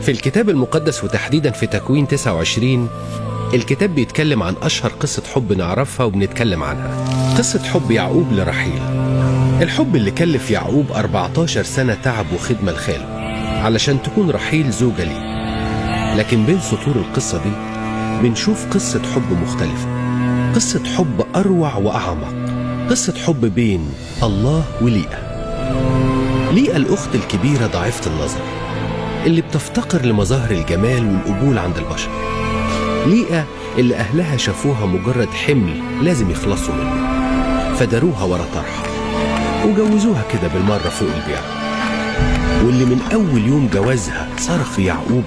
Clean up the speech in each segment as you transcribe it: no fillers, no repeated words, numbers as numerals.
في الكتاب المقدس وتحديدا في تكوين 29 الكتاب بيتكلم عن أشهر قصة حب نعرفها وبنتكلم عنها، قصة حب يعقوب لرحيل. الحب اللي كلف يعقوب 14 سنة تعب وخدمة لخاله علشان تكون رحيل زوجة ليه. لكن بين سطور القصة دي بنشوف قصة حب مختلفة، قصة حب أروع وأعمق، قصة حب بين الله وليئة. ليئة الأخت الكبيرة ضعيفة النظر اللي بتفتقر لمظاهر الجمال والقبول عند البشر. ليئة اللي أهلها شافوها مجرد حمل لازم يخلصوا منه، فداروها ورا طرحها وجوزوها كده بالمرة فوق البيع. واللي من أول يوم جوازها صرخ في يعقوب: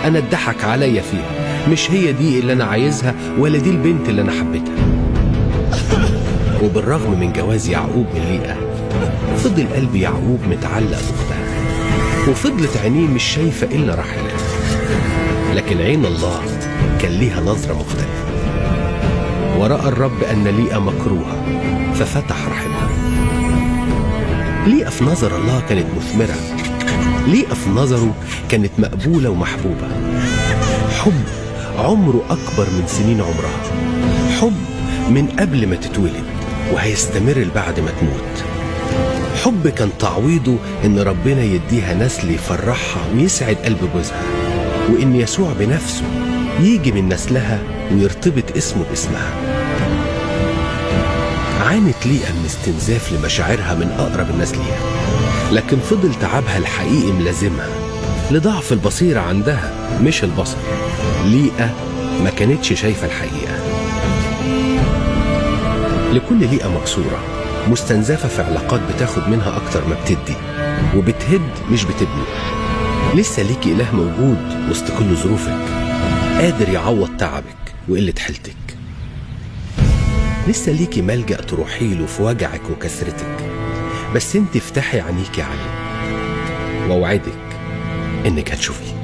أنا اتضحك عليا فيها، مش هي دي اللي أنا عايزها ولا دي البنت اللي أنا حبيتها. وبالرغم من جواز يعقوب من ليئة فضل قلب يعقوب متعلق بأختها، وفضلت عينيه مش شايفة إلا رحيلها. لكن عين الله كان ليها نظرة مختلفة، ورأى الرب أن ليئة مكروهة ففتح رحمها. ليئة في نظر الله كانت مثمرة، ليئة في نظره كانت مقبولة ومحبوبة. حب عمره أكبر من سنين عمرها، حب من قبل ما تتولد وهيستمر بعد ما تموت. حب كان تعويضه إن ربنا يديها نسل يفرحها ويسعد قلب جوزها، وإن يسوع بنفسه يجي من نسلها ويرتبط اسمه باسمها. عانت ليئة من استنزاف لمشاعرها من أقرب الناس ليها، لكن فضل تعبها الحقيقي ملازمها لضعف البصيرة عندها مش البصر. ليئة ما كانتش شايفة الحقيقة. لكل ليئة مكسورة مستنزفة في علاقات بتاخد منها أكتر ما بتدي، وبتهد مش بتبني. لسه ليكي إله موجود وسط كل ظروفك، قادر يعوض تعبك وقلة حيلتك. لسه ليكي ملجأ تروحيله في وجعك وكسرتك، بس انت افتحي عينيكي عليه، واوعدك انك هتشوفيه.